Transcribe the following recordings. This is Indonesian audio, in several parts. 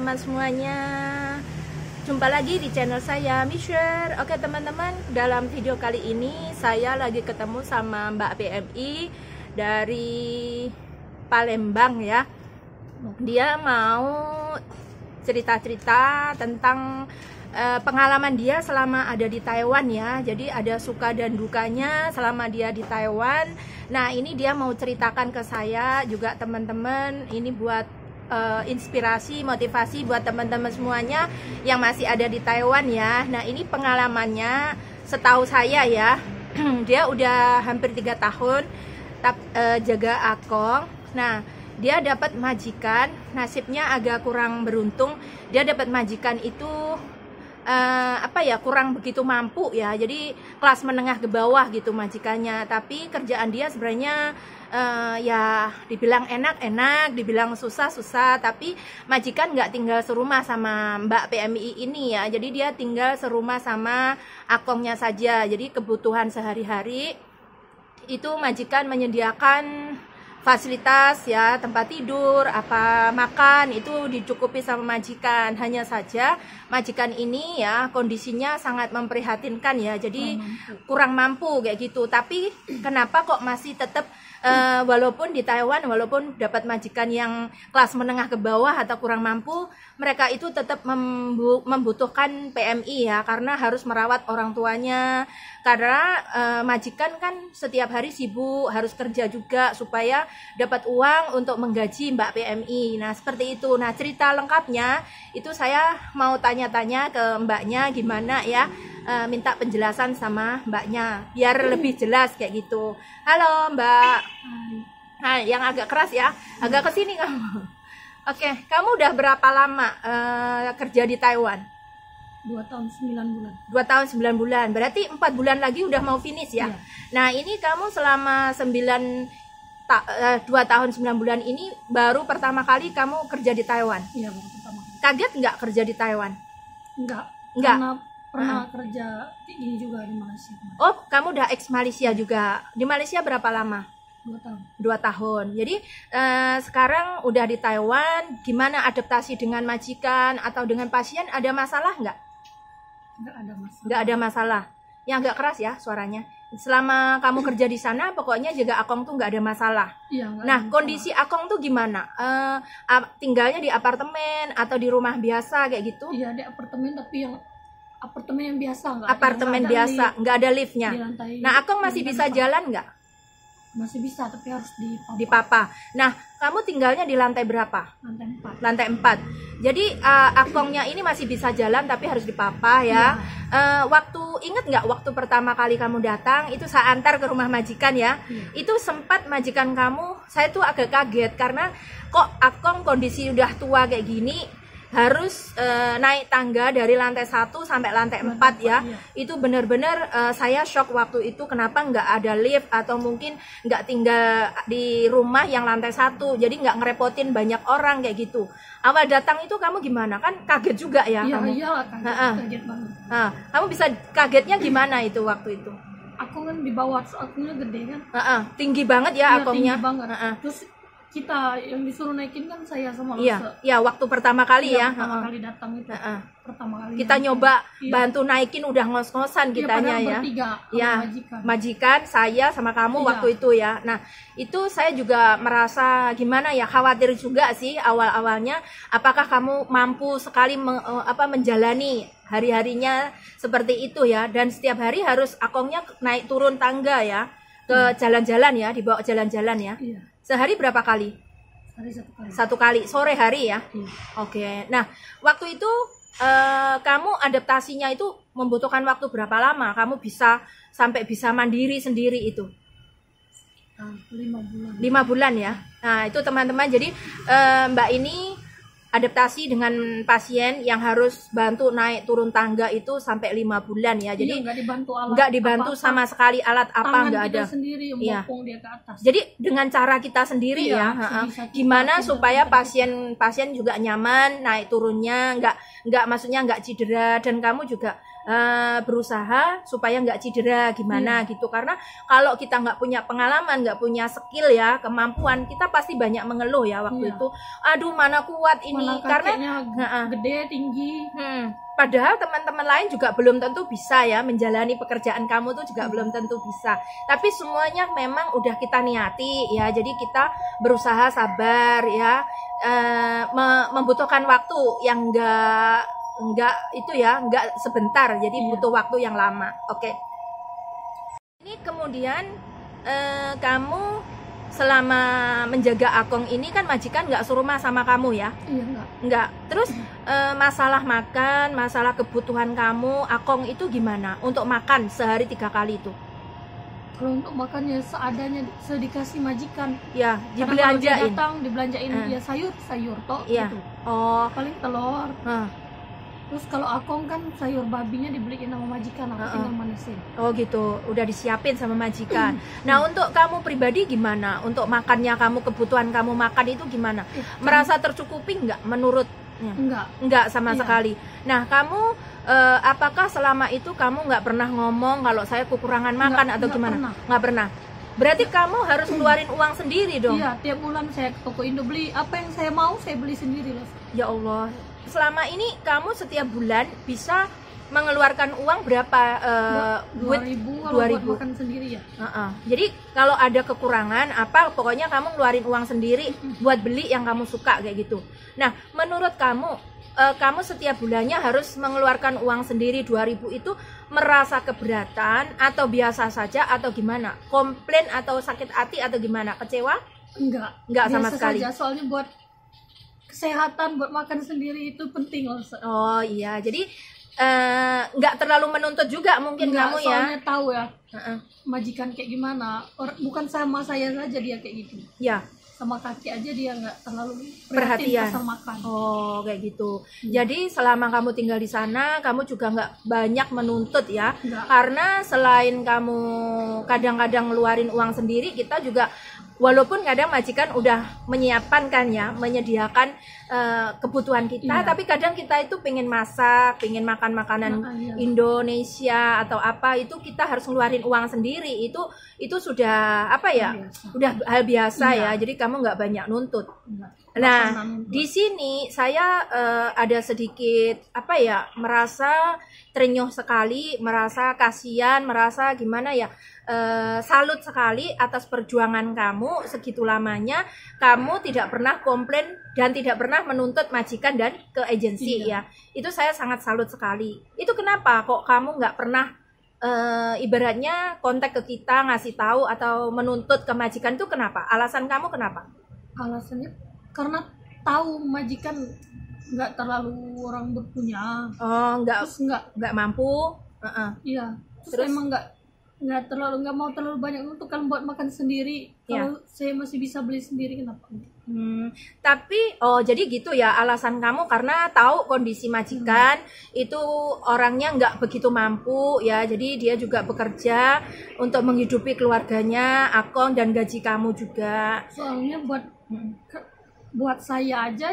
teman-teman semuanya. Jumpa lagi di channel saya, Misher. Oke teman-teman, dalam video kali ini saya lagi ketemu sama Mbak PMI dari Palembang ya. Dia mau cerita-cerita tentang pengalaman dia selama ada di Taiwan ya. Jadi ada suka dan dukanya selama dia di Taiwan. Nah ini dia mau ceritakan ke saya juga teman-teman. Ini buat inspirasi, motivasi buat teman-teman semuanya yang masih ada di Taiwan ya. Nah ini pengalamannya setahu saya ya. Dia udah hampir 3 tahun jaga akong. Nah dia dapat majikan, nasibnya agak kurang beruntung. Dia dapat majikan itu kurang begitu mampu ya, jadi kelas menengah ke bawah gitu majikannya. Tapi kerjaan dia sebenarnya ya dibilang enak-enak, dibilang susah-susah. Tapi majikan nggak tinggal serumah sama Mbak PMI ini ya, jadi dia tinggal serumah sama akongnya saja. Jadi kebutuhan sehari-hari itu majikan menyediakan fasilitas ya, tempat tidur, apa makan itu dicukupi sama majikan. Hanya saja majikan ini ya kondisinya sangat memprihatinkan ya, jadi kurang mampu kayak gitu. Tapi kenapa kok masih tetap walaupun di Taiwan, walaupun dapat majikan yang kelas menengah ke bawah atau kurang mampu, mereka itu tetap membutuhkan PMI ya, karena harus merawat orang tuanya. Karena majikan kan setiap hari sibuk, harus kerja juga supaya dapat uang untuk menggaji Mbak PMI. Nah seperti itu. Nah cerita lengkapnya itu saya mau tanya-tanya ke mbaknya gimana ya, minta penjelasan sama mbaknya biar lebih jelas kayak gitu. Halo Mbak. Nah yang agak keras ya, agak kesini kamu. Oke, kamu udah berapa lama kerja di Taiwan? 2 tahun 9 bulan. 2 tahun 9 bulan, berarti 4 bulan lagi udah mau finish ya? Iya. Nah ini kamu selama 2 tahun 9 bulan ini baru pertama kali kamu kerja di Taiwan? Iya, baru pertama kali. Kaget nggak kerja di Taiwan? Enggak. Enggak? Karena pernah kerja ini juga di Malaysia. Oh, kamu udah ex Malaysia juga. Di Malaysia berapa lama? 2 tahun. 2 tahun. Jadi sekarang udah di Taiwan, gimana adaptasi dengan majikan atau dengan pasien? Ada masalah nggak? Enggak ada masalah. Nggak ada masalah. Yang agak keras ya suaranya. Selama kamu kerja di sana, pokoknya jaga akong tuh nggak ada masalah. Iya, enggak Nah, ada kondisi akong tuh gimana? Tinggalnya di apartemen atau di rumah biasa kayak gitu? Iya, di apartemen, tapi yang apartemen yang biasa, enggak Apartemen ada biasa, lift nggak ada liftnya. di lantai. Nah, akong masih di bisa lantai jalan nggak? 4. Masih bisa, tapi harus Di papa. Nah, kamu tinggalnya di lantai berapa? lantai 4. Lantai 4. Jadi akongnya ini masih bisa jalan tapi harus dipapa ya. Inget nggak waktu pertama kali kamu datang itu saya antar ke rumah majikan ya. Itu sempat majikan kamu, saya tuh agak kaget karena kok akong kondisi udah tua kayak gini harus naik tangga dari lantai 1 sampai lantai 4 ya. Itu benar-benar saya shock waktu itu, kenapa nggak ada lift atau mungkin nggak tinggal di rumah yang lantai 1, jadi nggak ngerepotin banyak orang kayak gitu. Awal datang itu kamu gimana? Kan kaget juga ya? Iya, Kamu? iya, kaget banget. Kamu bisa kagetnya gimana itu waktu itu? Aku kan di bawah, akunya gede kan. Tinggi banget ya Iya, akongnya. tinggi banget. Terus kita yang disuruh naikin kan saya sama Iya, iya waktu pertama kali ya. Pertama kali datang itu. Pertama kali. Kita nyoba Iya. bantu naikin udah ngos-ngosan kitanya ya. Bertiga, Ya, majikan, saya sama kamu Iya. waktu itu ya. Nah, itu saya juga merasa gimana ya, khawatir juga sih awal-awalnya. Apakah kamu mampu sekali menjalani hari-harinya seperti itu ya? Dan setiap hari harus akongnya naik turun tangga ya, ke jalan-jalan ya, dibawa jalan-jalan ya. Iya. Sehari berapa kali? Hari 1 kali. 1 kali, sore hari ya. Iya. Oke. Nah, waktu itu kamu adaptasinya itu membutuhkan waktu berapa lama? Kamu sampai bisa mandiri sendiri itu? 5 bulan. 5 bulan ya. Nah, itu teman-teman. Jadi Mbak ini adaptasi dengan pasien yang harus bantu naik turun tangga itu sampai 5 bulan ya. Jadi nggak dibantu alat. nggak dibantu apa-apa. sama sekali alat apa, Tangan nggak kita ada. sendiri yang Iya. mopong dia ke atas. Jadi dengan cara kita sendiri Iya, ya, sebisa kita gimana kita supaya kita- pasien juga nyaman naik turunnya, nggak maksudnya nggak cedera, dan kamu juga berusaha supaya nggak cedera gimana gitu. Karena kalau kita nggak punya pengalaman, nggak punya skill ya, kemampuan, kita pasti banyak mengeluh ya waktu itu. Aduh mana kuat ini karena gede, tinggi. Padahal teman-teman lain juga belum tentu bisa ya menjalani pekerjaan kamu tuh juga belum tentu bisa. Tapi semuanya memang udah kita niati ya. Jadi kita berusaha sabar ya, membutuhkan waktu yang enggak itu ya, enggak sebentar. Jadi butuh waktu yang lama. Oke. Ini kemudian kamu selama menjaga Akong ini kan majikan nggak serumah sama kamu ya? Iya, nggak. Terus masalah makan, masalah kebutuhan kamu, Akong itu gimana? Untuk makan sehari 3 kali itu? Kalau untuk makannya seadanya, sedikasih majikan. Ya, dibelanjain. Kalau dia datang, dibelanjain ya sayur toh iya. gitu. Oh, paling telur. Terus kalau Akong kan sayur babinya dibeliin sama majikan, aku tinggal manesin. Oh gitu, udah disiapin sama majikan. Nah untuk kamu pribadi gimana? Untuk makannya kamu, kebutuhan kamu makan itu gimana? Merasa tercukupi nggak menurutnya? Enggak sama sekali. Nah kamu apakah selama itu kamu nggak pernah ngomong kalau saya kekurangan makan atau gimana? Nggak pernah. Berarti kamu harus ngeluarin uang sendiri dong? Iya, tiap bulan saya ke toko Indo beli apa yang saya mau, saya beli sendiri loh. Ya Allah. Selama ini kamu setiap bulan bisa mengeluarkan uang berapa? 2.000 kalau buat makan sendiri ya. Jadi kalau ada kekurangan apa, pokoknya kamu ngeluarin uang sendiri buat beli yang kamu suka kayak gitu. Nah, menurut kamu, kamu setiap bulannya harus mengeluarkan uang sendiri 2.000 itu merasa keberatan atau biasa saja atau gimana? Komplain atau sakit hati atau gimana? Kecewa? Enggak sama sekali. Saja, soalnya buat kesehatan, buat makan sendiri itu penting loh. Oh iya, jadi nggak terlalu menuntut juga mungkin kamu ya. Soalnya tahu ya, majikan kayak gimana. Bukan sama saya saja dia kayak gitu. Ya. Sama kaki aja dia nggak terlalu perhatian pasal makan. Oh kayak gitu. Jadi selama kamu tinggal di sana, kamu juga nggak banyak menuntut ya. Karena selain kamu kadang-kadang ngeluarin uang sendiri, kita juga walaupun kadang majikan udah menyiapkan kan ya, menyediakan kebutuhan kita, tapi kadang kita itu pengen masak, pengen makan makanan Indonesia atau apa, itu kita harus ngeluarin uang sendiri. Itu sudah apa ya? Udah hal biasa ya. Jadi kamu nggak banyak nuntut. Nah, di sini saya ada sedikit apa ya, merasa terenyuh sekali, merasa kasihan, merasa gimana ya, salut sekali atas perjuangan kamu segitu lamanya. Kamu tidak pernah komplain dan tidak pernah menuntut majikan dan ke agensi ya. Itu saya sangat salut sekali. Itu kenapa kok kamu nggak pernah ibaratnya kontak ke kita, ngasih tahu atau menuntut ke majikan, itu kenapa? Alasan kamu kenapa? Alasannya karena tahu majikan nggak terlalu orang berpunya. Oh, nggak mampu. Iya. Terus emang nggak mau terlalu banyak untuk kan buat makan sendiri. Kalau saya masih bisa beli sendiri, kenapa? Tapi jadi gitu ya alasan kamu, karena tahu kondisi majikan itu orangnya nggak begitu mampu ya, jadi dia juga bekerja untuk menghidupi keluarganya, Akong, dan gaji kamu juga. Soalnya buat saya aja,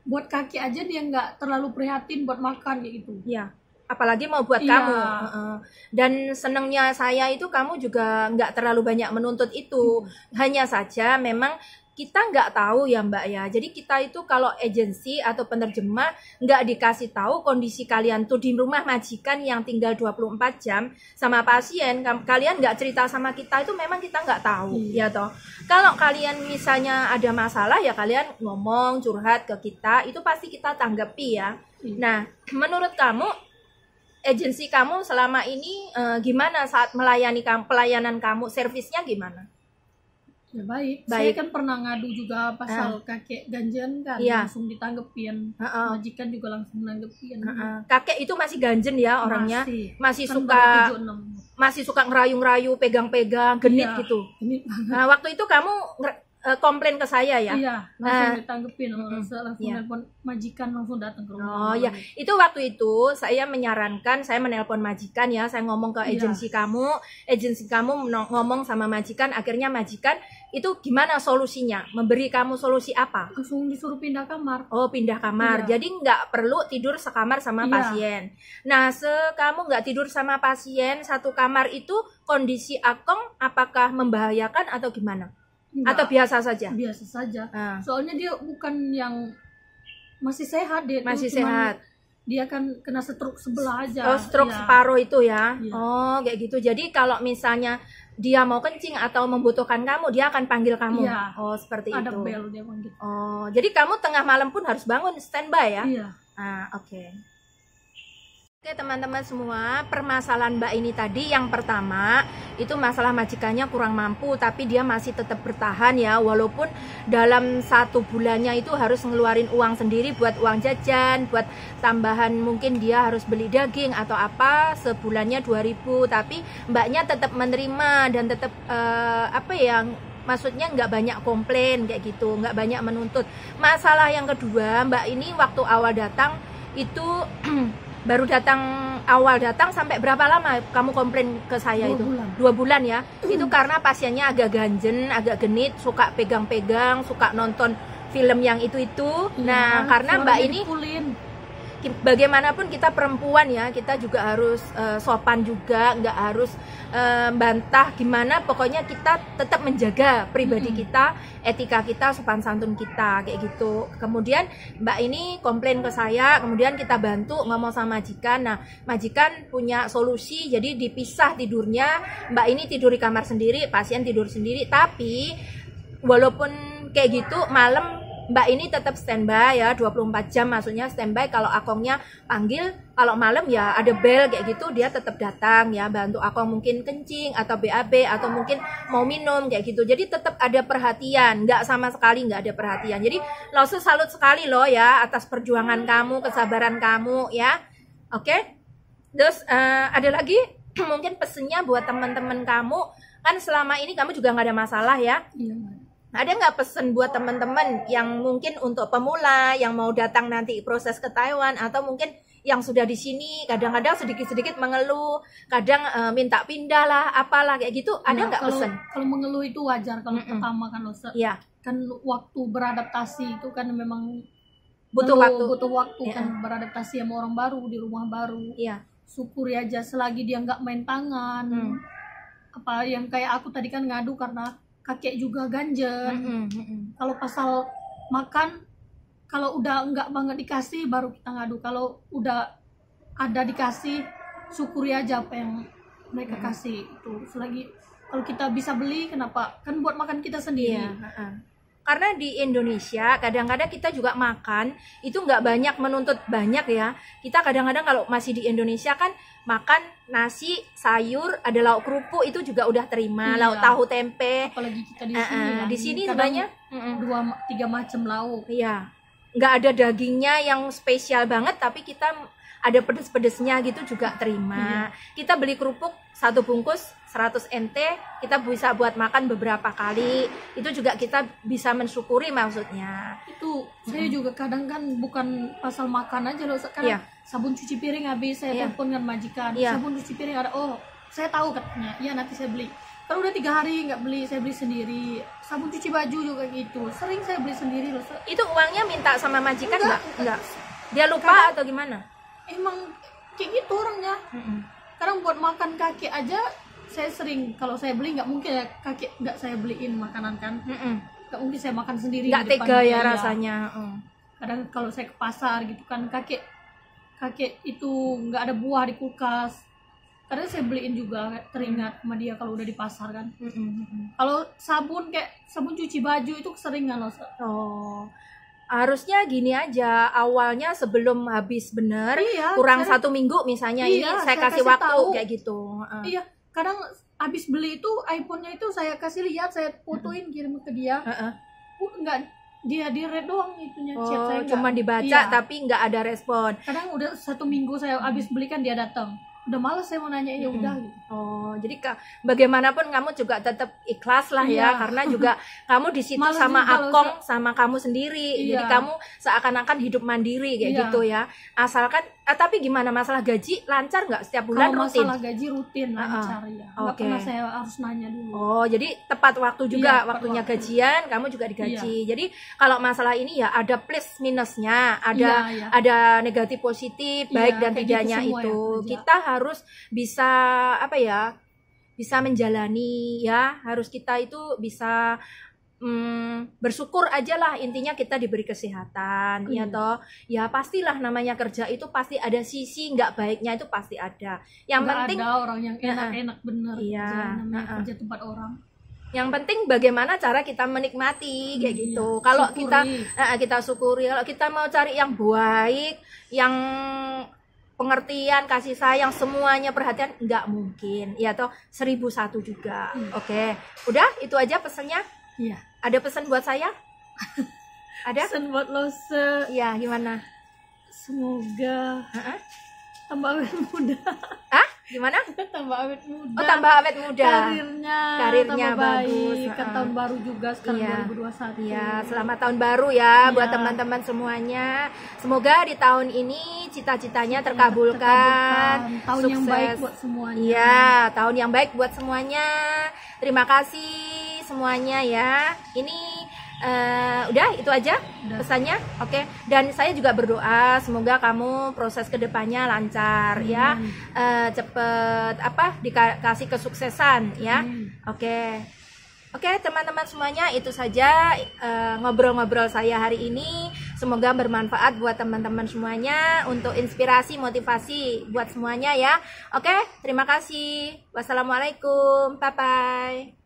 buat kaki aja dia nggak terlalu prihatin buat makan kayak gitu. Ya, apalagi mau buat kamu. Dan senengnya saya itu kamu juga nggak terlalu banyak menuntut itu. Hanya saja memang kita nggak tahu ya Mbak ya. Jadi kita itu kalau agensi atau penerjemah nggak dikasih tahu kondisi kalian tuh di rumah majikan yang tinggal 24 jam sama pasien, kalian nggak cerita sama kita, itu memang kita nggak tahu ya toh. Kalau kalian misalnya ada masalah ya kalian ngomong, curhat ke kita, itu pasti kita tanggapi ya. Nah, menurut kamu agensi kamu selama ini gimana saat melayani kamu, pelayanan kamu, servisnya gimana? Ya baik. Saya kan pernah ngadu juga pasal kakek ganjen kan, langsung ditanggepin. Majikan juga langsung nanggepin. Kakek itu masih ganjen ya orangnya, masih suka ngerayu-ngerayu, pegang-pegang, genit gitu. Nah, waktu itu kamu komplain ke saya ya? Iya, langsung ditanggepin, langsung nelpon majikan, langsung datang ke rumah. Oh ya, itu waktu itu saya menyarankan, saya menelpon majikan ya, saya ngomong ke agensi kamu ngomong sama majikan, akhirnya majikan itu gimana solusinya? Memberi kamu solusi apa? Langsung disuruh pindah kamar. Oh, pindah kamar. Jadi nggak perlu tidur sekamar sama pasien. Nah, kamu nggak tidur sama pasien satu kamar itu, kondisi Akong apakah membahayakan atau gimana? Enggak. Atau biasa saja? Biasa saja. Soalnya dia bukan yang masih sehat dia. Masih sehat. Dia kan kena stroke sebelah aja. Oh, stroke separuh itu ya. Iya. Oh, kayak gitu. Jadi kalau misalnya dia mau kencing atau membutuhkan kamu, dia akan panggil kamu. Iya. Oh, seperti Ada itu. bel dia panggil. Oh, jadi kamu tengah malam pun harus bangun standby ya? Iya. Oke. Oke teman-teman semua, permasalahan Mbak ini tadi yang pertama itu masalah majikannya kurang mampu, tapi dia masih tetap bertahan ya, walaupun dalam 1 bulannya itu harus ngeluarin uang sendiri buat uang jajan, buat tambahan mungkin dia harus beli daging atau apa, sebulannya 2.000, tapi Mbaknya tetap menerima dan tetap maksudnya nggak banyak komplain kayak gitu, nggak banyak menuntut. Masalah yang kedua, Mbak ini waktu awal datang itu baru awal datang sampai berapa lama kamu komplain ke saya? 2 itu bulan. 2 bulan ya. Itu karena pasiennya agak ganjen, agak genit, suka pegang-pegang, suka nonton film yang itu. Nah, karena Mbak ini bagaimanapun kita perempuan ya, kita juga harus sopan juga, nggak harus bantah gimana, pokoknya kita tetap menjaga pribadi kita, etika kita, sopan santun kita kayak gitu. Kemudian Mbak ini komplain ke saya, kemudian kita bantu ngomong sama majikan. Nah, majikan punya solusi, jadi dipisah tidurnya. Mbak ini tidur di kamar sendiri, pasien tidur sendiri, tapi walaupun kayak gitu malam Mbak ini tetap standby ya, 24 jam maksudnya standby. Kalau akongnya panggil, kalau malam ya ada bel kayak gitu, dia tetap datang ya, bantu akong mungkin kencing atau BAB atau mungkin mau minum kayak gitu. Jadi tetap ada perhatian, nggak sama sekali nggak ada perhatian. Jadi Lause salut sekali loh ya atas perjuangan kamu, kesabaran kamu ya. Oke. Terus ada lagi mungkin pesennya buat teman-teman kamu, kan selama ini kamu juga nggak ada masalah ya. Iya. Ada nggak pesen buat teman-teman yang mungkin untuk pemula, yang mau datang nanti proses ke Taiwan, atau mungkin yang sudah di sini kadang-kadang sedikit-sedikit mengeluh, kadang minta pindah lah, apalah kayak gitu, ada nggak pesen? Kalau mengeluh itu wajar kalau pertama kan Lause. Iya. Kan waktu beradaptasi itu kan memang butuh waktu kan beradaptasi sama orang baru di rumah baru. Iya. Syukuri aja selagi dia nggak main tangan. Apa yang kayak aku tadi kan ngadu karena kakek juga ganjen. Kalau pasal makan, kalau udah enggak banget dikasih baru kita ngadu. Kalau udah ada dikasih, syukuri aja apa yang mereka kasih itu. Selagi kalau kita bisa beli, kenapa? Kan buat makan kita sendiri. Karena di Indonesia kadang-kadang kita juga makan itu nggak banyak menuntut banyak ya. Kita kadang-kadang kalau masih di Indonesia kan makan nasi, sayur, ada lauk kerupuk itu juga udah terima, lauk tahu tempe. Apalagi kita di sini kan. Di sini sebenarnya 2-3 macam lauk. Iya. Nggak ada dagingnya yang spesial banget, tapi kita ada pedes-pedesnya gitu juga terima. Kita beli kerupuk 1 bungkus 100 NT, kita bisa buat makan beberapa kali. Itu juga kita bisa mensyukuri maksudnya. Itu saya juga kadang kan bukan pasal makan aja loh. Sekarang sabun cuci piring habis, saya telepon dengan majikan. Sabun cuci piring ada, oh saya tahu katanya, iya nanti saya beli. Kalau udah 3 hari nggak beli, saya beli sendiri. Sabun cuci baju juga gitu, sering saya beli sendiri loh. Itu uangnya minta sama majikan enggak? Dia lupa atau gimana? Emang kayak gitu orangnya. Sekarang buat makan kakek aja saya sering, kalau saya beli nggak mungkin ya kakek nggak saya beliin makanan kan. Nggak mungkin saya makan sendiri. Nggak tega ya rasanya. Kadang kalau saya ke pasar gitu kan, kakek itu nggak ada buah di kulkas, kadang saya beliin juga, teringat sama dia kalau udah di pasar kan. Kalau sabun kayak sabun cuci baju itu keseringan loh. Harusnya gini aja, awalnya sebelum habis bener, kurang 1 minggu misalnya, ini saya kasih waktu tahu. Kayak gitu. Iya, kadang habis beli itu iPhone-nya itu saya kasih lihat, saya fotoin kirim ke dia. Enggak, dia di read doang itunya, chat saya cuma dibaca tapi nggak ada respon. Kadang udah 1 minggu saya habis beli kan dia datang. Udah malas saya mau nanya, ya udah gitu. Jadi bagaimanapun kamu juga tetap ikhlas lah ya, karena juga kamu di situ sama akong sama kamu sendiri. Jadi kamu seakan-akan hidup mandiri kayak gitu ya. Asalkan tapi gimana masalah gaji, lancar nggak setiap bulan? Kalau rutin? Masalah gaji rutin lancar ya. Nggak pernah saya harus nanya dulu. Jadi tepat waktu juga, waktunya gajian kamu juga digaji. Jadi kalau masalah ini ya ada plus minusnya, ada negatif positif, baik dan tidaknya itu. Kita harus bisa bisa menjalani ya, harus kita itu bisa bersyukur aja lah, intinya kita diberi kesehatan, ya toh, ya pastilah namanya kerja itu pasti ada sisi nggak baiknya, itu pasti ada. Yang Nggak penting ada orang yang enak-enak bener Iya, kerja, namanya kerja tempat orang. yang penting bagaimana cara kita menikmati kayak Iya, gitu. Kalau syukuri. kita syukuri. Kalau kita mau cari yang baik, yang pengertian, kasih sayang, semuanya perhatian, nggak mungkin, ya toh, 1001 juga. Oke, udah itu aja pesannya. Iya. Ada pesan buat saya? Ada? Pesan buat lo Ya, gimana? semoga Heeh. tambah awet muda. Ah, gimana? Tambah awet muda. Oh, tambah awet muda. Karirnya tambah bagus. baik. Kan tahun baru juga sekarang Iya. 2021. Iya, selamat tahun baru ya buat Iya. teman-teman semuanya. Semoga di tahun ini cita-citanya terkabulkan. Tahun yang Sukses. baik buat semuanya. Iya, tahun yang baik buat semuanya. Terima kasih semuanya ya. Ini udah itu aja pesannya. Oke. Dan saya juga berdoa semoga kamu proses kedepannya lancar ya. Cepet dikasih kesuksesan ya. Oke. Oke, teman-teman semuanya, itu saja ngobrol-ngobrol saya hari ini. Semoga bermanfaat buat teman-teman semuanya, untuk inspirasi, motivasi buat semuanya ya. Oke, terima kasih. Wassalamualaikum. Bye-bye.